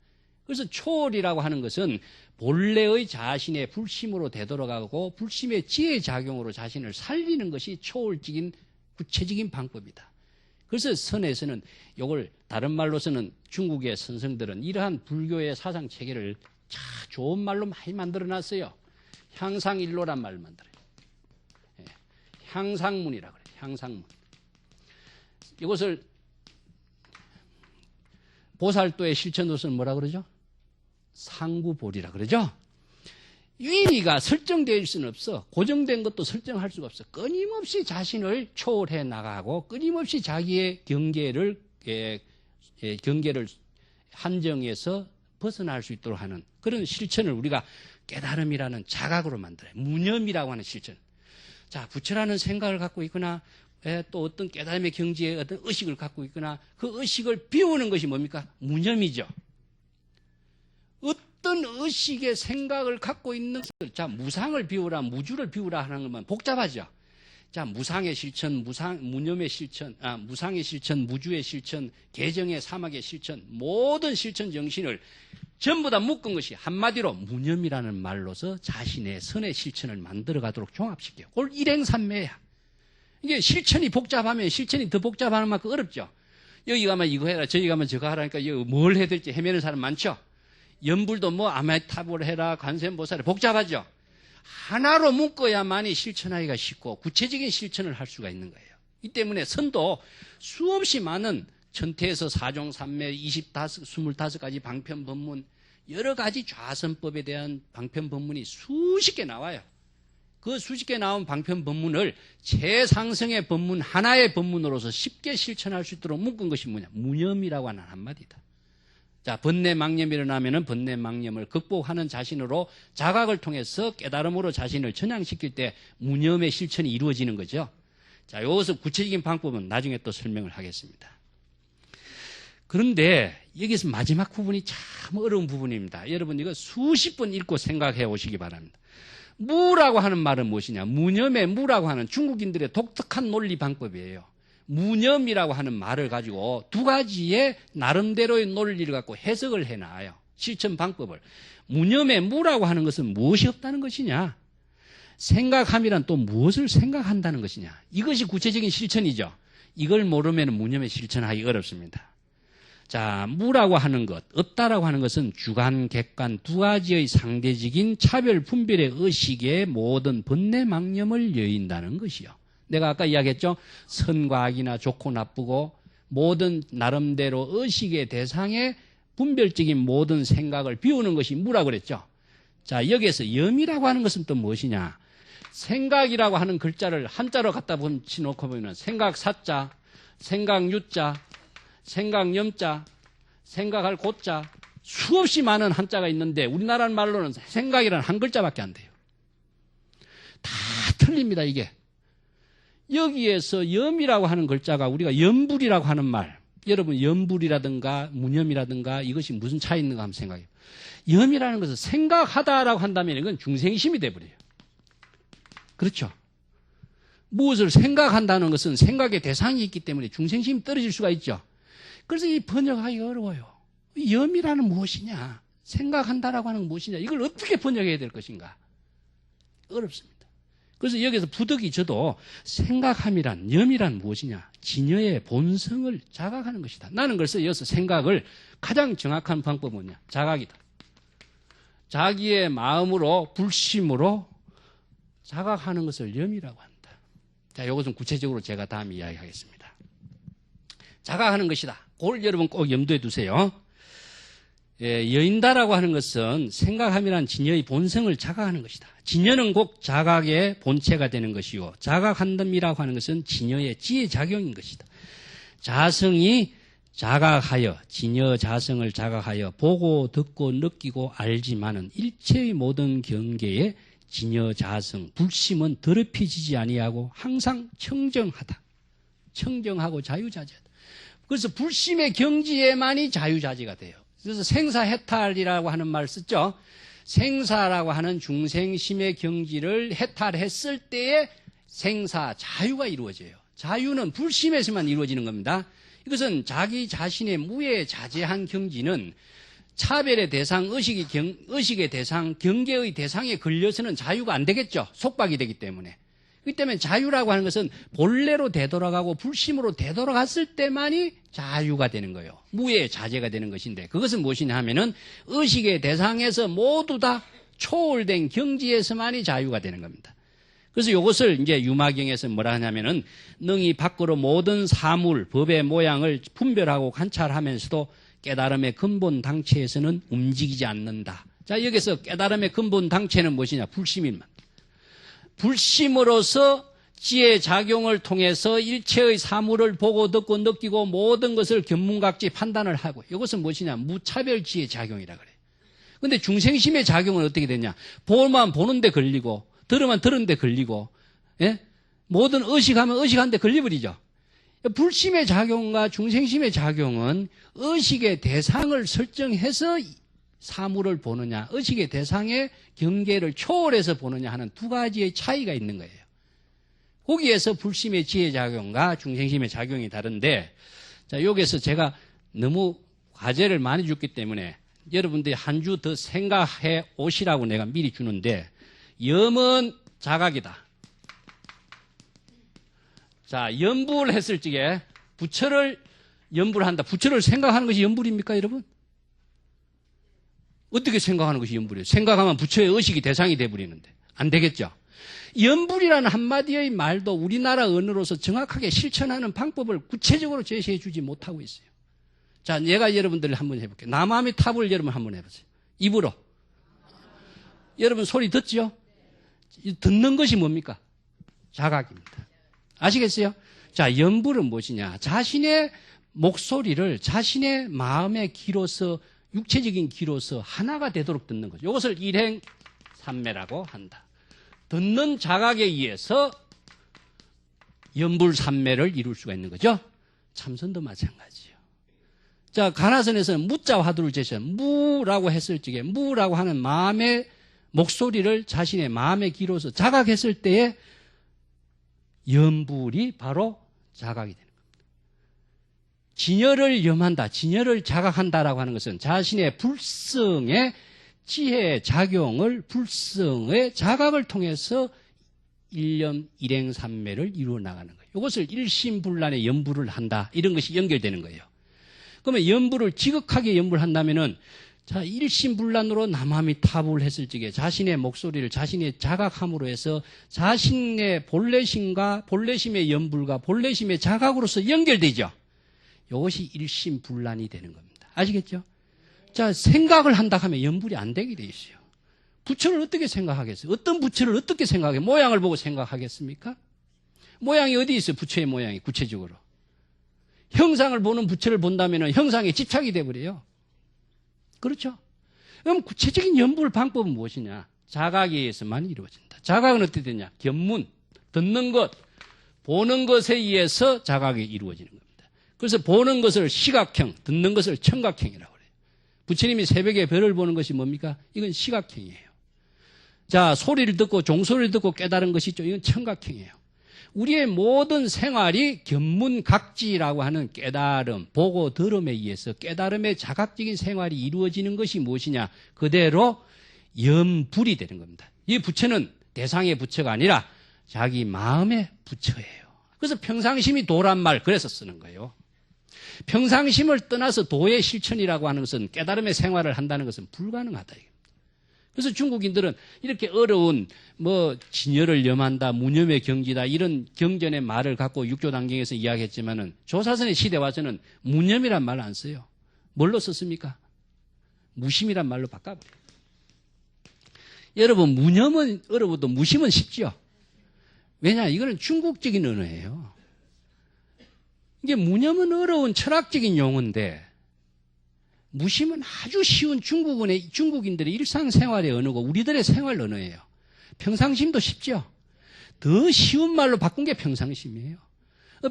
A: 그래서 초월이라고 하는 것은 본래의 자신의 불심으로 되돌아가고 불심의 지혜 작용으로 자신을 살리는 것이 초월적인 구체적인 방법이다. 그래서 선에서는 이걸 다른 말로서는 중국의 선생들은 이러한 불교의 사상 체계를 참 좋은 말로 많이 만들어놨어요. 향상일로란 말을 만들어요. 향상문이라고 그래요. 향상문. 이것을 보살도의 실천으로서는 뭐라 그러죠? 상구보리라 그러죠? 위가 설정될 수는 없어. 고정된 것도 설정할 수가 없어. 끊임없이 자신을 초월해 나가고 끊임없이 자기의 경계를 한정해서 벗어날 수 있도록 하는 그런 실천을 우리가 깨달음이라는 자각으로 만들어요. 무념이라고 하는 실천. 자, 부처라는 생각을 갖고 있거나 또 어떤 깨달음의 경지에 어떤 의식을 갖고 있거나 그 의식을 비우는 것이 뭡니까? 무념이죠. 어떤 의식의 생각을 갖고 있는 것을 자 무상을 비우라 무주를 비우라 하는 것만 복잡하죠. 자 무상의 실천, 무념의 실천, 무상의 실천, 무주의 실천, 개정의 사막의 실천 모든 실천 정신을 전부 다 묶은 것이 한마디로 무념이라는 말로서 자신의 선의 실천을 만들어가도록 종합시켜요. 그걸 일행삼매야. 이게 실천이 복잡하면 실천이 더 복잡하는 만큼 어렵죠. 여기 가면 이거 해라 저기 가면 저거 하라니까 뭘 해야 될지 헤매는 사람 많죠. 연불도 뭐 아메타불 해라 관세음보살이 복잡하죠. 하나로 묶어야만이 실천하기가 쉽고 구체적인 실천을 할 수가 있는 거예요. 이 때문에 선도 수없이 많은 천태에서 사종삼매 25가지 방편법문 여러 가지 좌선법에 대한 방편법문이 수십 개 나와요. 그 수십 개 나온 방편법문을 최상승의 법문 하나의 법문으로서 쉽게 실천할 수 있도록 묶은 것이 뭐냐? 무념이라고 하는 한마디다. 자, 번뇌망념이 일어나면은 번뇌망념을 극복하는 자신으로 자각을 통해서 깨달음으로 자신을 전향시킬 때 무념의 실천이 이루어지는 거죠. 자, 이것을 구체적인 방법은 나중에 또 설명을 하겠습니다. 그런데 여기서 마지막 부분이 참 어려운 부분입니다. 여러분 이거 수십 번 읽고 생각해 오시기 바랍니다. 무라고 하는 말은 무엇이냐? 무념의 무라고 하는 중국인들의 독특한 논리 방법이에요. 무념이라고 하는 말을 가지고 두 가지의 나름대로의 논리를 갖고 해석을 해놔요. 실천 방법을. 무념의 무라고 하는 것은 무엇이 없다는 것이냐? 생각함이란 또 무엇을 생각한다는 것이냐? 이것이 구체적인 실천이죠. 이걸 모르면 무념의 실천하기 어렵습니다. 자, 무라고 하는 것, 없다라고 하는 것은 주관, 객관 두 가지의 상대적인 차별 분별의 의식에 모든 번뇌망념을 여인다는 것이요. 내가 아까 이야기했죠. 선과 악이나 좋고 나쁘고 모든 나름대로 의식의 대상에 분별적인 모든 생각을 비우는 것이 무라고 그랬죠. 자, 여기에서 염이라고 하는 것은 또 무엇이냐? 생각이라고 하는 글자를 한자로 갖다 붙여놓고 보면 생각 사자, 생각 유자, 생각 염자, 생각할 고자 수없이 많은 한자가 있는데 우리나라 말로는 생각이라는 한 글자밖에 안 돼요. 다 틀립니다, 이게. 여기에서 염이라고 하는 글자가 우리가 염불이라고 하는 말, 여러분 염불이라든가 무념이라든가 이것이 무슨 차이 있는가 한번 생각해요. 염이라는 것은 생각하다라고 한다면 이건 중생심이 돼버려요. 그렇죠? 무엇을 생각한다는 것은 생각의 대상이 있기 때문에 중생심이 떨어질 수가 있죠. 그래서 이 번역하기 어려워요. 염이라는 무엇이냐? 생각한다라고 하는 무엇이냐? 이걸 어떻게 번역해야 될 것인가? 어렵습니다. 그래서 여기서 부득이 저도 생각함이란, 염이란 무엇이냐? 진여의 본성을 자각하는 것이다. 나는 그래서 여기서 생각을 가장 정확한 방법은 뭐냐? 자각이다. 자기의 마음으로, 불심으로 자각하는 것을 염이라고 한다. 자, 이것은 구체적으로 제가 다음에 이야기하겠습니다. 자각하는 것이다. 그걸 여러분 꼭 염두에 두세요. 여인다라고 하는 것은 생각함이란 진여의 본성을 자각하는 것이다. 진여는 곧 자각의 본체가 되는 것이요. 자각한담이라고 하는 것은 진여의 지혜작용인 것이다. 자성이 자각하여, 진여 자성을 자각하여 보고 듣고 느끼고 알지만은 일체의 모든 경계에 진여 자성, 불심은 더럽혀지지 아니하고 항상 청정하다. 청정하고 자유자재하다. 그래서 불심의 경지에만이 자유자재가 돼요. 그래서 생사해탈이라고 하는 말을 썼죠. 생사라고 하는 중생심의 경지를 해탈했을 때에 생사, 자유가 이루어져요. 자유는 불심에서만 이루어지는 겁니다. 이것은 자기 자신의 무에 자제한 경지는 차별의 대상, 의식의 대상, 경계의 대상에 걸려서는 자유가 안 되겠죠. 속박이 되기 때문에. 그렇기 때문에 자유라고 하는 것은 본래로 되돌아가고 불심으로 되돌아갔을 때만이 자유가 되는 거예요. 무의 자제가 되는 것인데 그것은 무엇이냐 하면은 의식의 대상에서 모두 다 초월된 경지에서만이 자유가 되는 겁니다. 그래서 이것을 이제 유마경에서 뭐라 하냐면은 능히 밖으로 모든 사물, 법의 모양을 분별하고 관찰하면서도 깨달음의 근본 당체에서는 움직이지 않는다. 자, 여기서 깨달음의 근본 당체는 무엇이냐? 불심입니다. 불심으로서 지혜 작용을 통해서 일체의 사물을 보고 듣고 느끼고 모든 것을 견문각지 판단을 하고 이것은 무엇이냐? 무차별 지혜 작용이라 그래요. 그런데 중생심의 작용은 어떻게 되냐? 보면 보는데 걸리고 들으면 들은데 걸리고 예? 모든 의식하면 의식하는데 걸려버리죠. 불심의 작용과 중생심의 작용은 의식의 대상을 설정해서 사물을 보느냐, 의식의 대상의 경계를 초월해서 보느냐 하는 두 가지의 차이가 있는 거예요. 거기에서 불심의 지혜작용과 중생심의 작용이 다른데, 자, 여기서 제가 너무 과제를 많이 줬기 때문에 여러분들이 한 주 더 생각해 오시라고 내가 미리 주는데, 염은 자각이다. 자, 염불을 했을 적에 부처를 염불한다. 부처를 생각하는 것이 염불입니까, 여러분? 어떻게 생각하는 것이 염불이에요? 생각하면 부처의 의식이 대상이 돼버리는데 안 되겠죠? 염불이라는 한마디의 말도 우리나라 언어로서 정확하게 실천하는 방법을 구체적으로 제시해 주지 못하고 있어요. 자, 내가 여러분들을 한번 해볼게요. 남아미 탑을 여러분 한번 해보세요. 입으로. 여러분 소리 듣죠? 듣는 것이 뭡니까? 자각입니다. 아시겠어요? 자, 염불은 무엇이냐? 자신의 목소리를 자신의 마음의 귀로서 육체적인 기로서 하나가 되도록 듣는 거죠. 이것을 일행삼매라고 한다. 듣는 자각에 의해서 연불삼매를 이룰 수가 있는 거죠. 참선도 마찬가지예요. 자, 가나선에서는 무자 화두를 제시한 무라고 했을 적에 무라고 하는 마음의 목소리를 자신의 마음의 기로서 자각했을 때에 연불이 바로 자각이 되는 겁니다. 진여를 염한다, 진여를 자각한다라고 하는 것은 자신의 불성의 지혜의 작용을 불성의 자각을 통해서 일념 일행삼매를 이루어 나가는 거예요. 이것을 일심불란의 연불을 한다. 이런 것이 연결되는 거예요. 그러면 연불을 지극하게 연불한다면은 자, 일심불란으로 남함이 타불을 했을 적에 자신의 목소리를 자신의 자각함으로 해서 자신의 본래심과 본래심의 연불과 본래심의 자각으로서 연결되죠. 이것이 일심불란이 되는 겁니다. 아시겠죠? 자, 생각을 한다 하면 연불이 안 되게 돼 있어요. 부처를 어떻게 생각하겠어요? 어떤 부처를 어떻게 생각해? 모양을 보고 생각하겠습니까? 모양이 어디 있어요? 부처의 모양이 구체적으로. 형상을 보는 부처를 본다면 형상에 집착이 돼버려요. 그렇죠? 그럼 구체적인 연불 방법은 무엇이냐? 자각에 의해서만 이루어진다. 자각은 어떻게 되냐? 견문, 듣는 것, 보는 것에 의해서 자각이 이루어지는 겁니다. 그래서 보는 것을 시각형, 듣는 것을 청각형이라고 그래요. 부처님이 새벽에 별을 보는 것이 뭡니까? 이건 시각형이에요. 자, 소리를 듣고 종소리를 듣고 깨달은 것이 있죠. 이건 청각형이에요. 우리의 모든 생활이 견문각지라고 하는 깨달음, 보고 들음에 의해서 깨달음의 자각적인 생활이 이루어지는 것이 무엇이냐? 그대로 연불이 되는 겁니다. 이 부처는 대상의 부처가 아니라 자기 마음의 부처예요. 그래서 평상심이 도란 말 그래서 쓰는 거예요. 평상심을 떠나서 도의 실천이라고 하는 것은 깨달음의 생활을 한다는 것은 불가능하다. 그래서 중국인들은 이렇게 어려운 진여를 염한다, 무념의 경지다 이런 경전의 말을 갖고 육조단경에서 이야기했지만은 조사선의 시대 와서는 무념이란 말을 안 써요. 뭘로 썼습니까? 무심이란 말로 바꿔버려요. 여러분 무념은 어려워도 무심은 쉽죠. 왜냐? 이거는 중국적인 언어예요. 이게 무념은 어려운 철학적인 용어인데 무심은 아주 쉬운 중국인들의 일상생활의 언어고 우리들의 생활 언어예요. 평상심도 쉽죠. 더 쉬운 말로 바꾼 게 평상심이에요.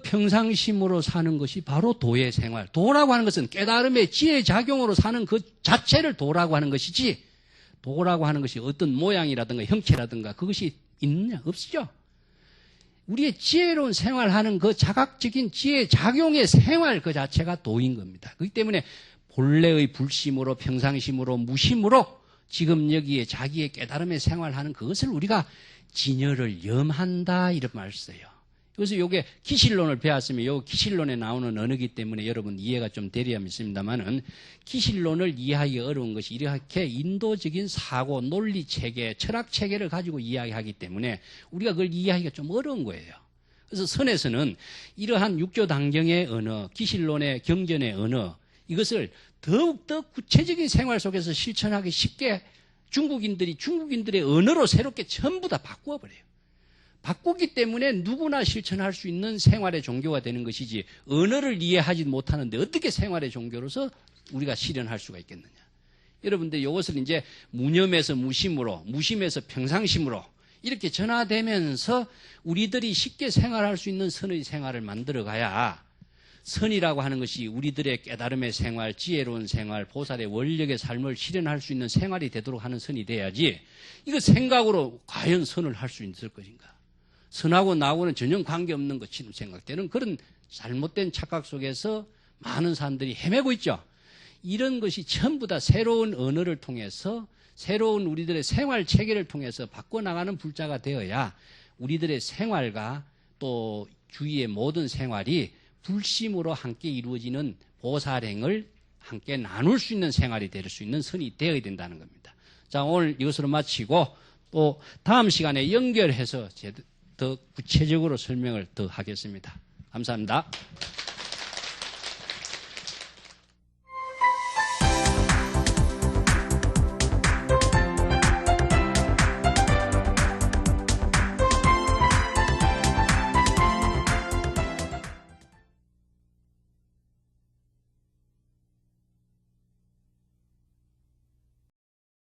A: 평상심으로 사는 것이 바로 도의 생활. 도라고 하는 것은 깨달음의 지혜 작용으로 사는 그 자체를 도라고 하는 것이지 도라고 하는 것이 어떤 모양이라든가 형체라든가 그것이 있느냐? 없죠. 우리의 지혜로운 생활하는 그 자각적인 지혜 작용의 생활 그 자체가 도인 겁니다. 그렇기 때문에 본래의 불심으로 평상심으로 무심으로 지금 여기에 자기의 깨달음의 생활하는 그것을 우리가 진여를 염한다 이런 말을 써요. 그래서 이게 기실론을 배웠으면 이 기실론에 나오는 언어이기 때문에 여러분 이해가 좀 되리야 믿습니다만은 기실론을 이해하기 어려운 것이 이렇게 인도적인 사고, 논리 체계, 철학 체계를 가지고 이야기하기 때문에 우리가 그걸 이해하기가 좀 어려운 거예요. 그래서 선에서는 이러한 육조단경의 언어, 기실론의 경전의 언어 이것을 더욱더 구체적인 생활 속에서 실천하기 쉽게 중국인들의 언어로 새롭게 전부 다 바꾸어 버려요. 바꾸기 때문에 누구나 실천할 수 있는 생활의 종교가 되는 것이지 언어를 이해하지 못하는데 어떻게 생활의 종교로서 우리가 실현할 수가 있겠느냐. 여러분들 이것을 이제 무념에서 무심으로, 무심에서 평상심으로 이렇게 전화되면서 우리들이 쉽게 생활할 수 있는 선의 생활을 만들어가야 선이라고 하는 것이 우리들의 깨달음의 생활, 지혜로운 생활, 보살의 원력의 삶을 실현할 수 있는 생활이 되도록 하는 선이 돼야지 이거 생각으로 과연 선을 할 수 있을 것인가. 선하고 나하고는 전혀 관계없는 것처럼 생각되는 그런 잘못된 착각 속에서 많은 사람들이 헤매고 있죠. 이런 것이 전부 다 새로운 언어를 통해서 새로운 우리들의 생활 체계를 통해서 바꿔나가는 불자가 되어야 우리들의 생활과 또 주위의 모든 생활이 불심으로 함께 이루어지는 보살행을 함께 나눌 수 있는 생활이 될 수 있는 선이 되어야 된다는 겁니다. 자, 오늘 이것으로 마치고 또 다음 시간에 연결해서 더 구체적으로 설명을 더 하겠습니다. 감사합니다.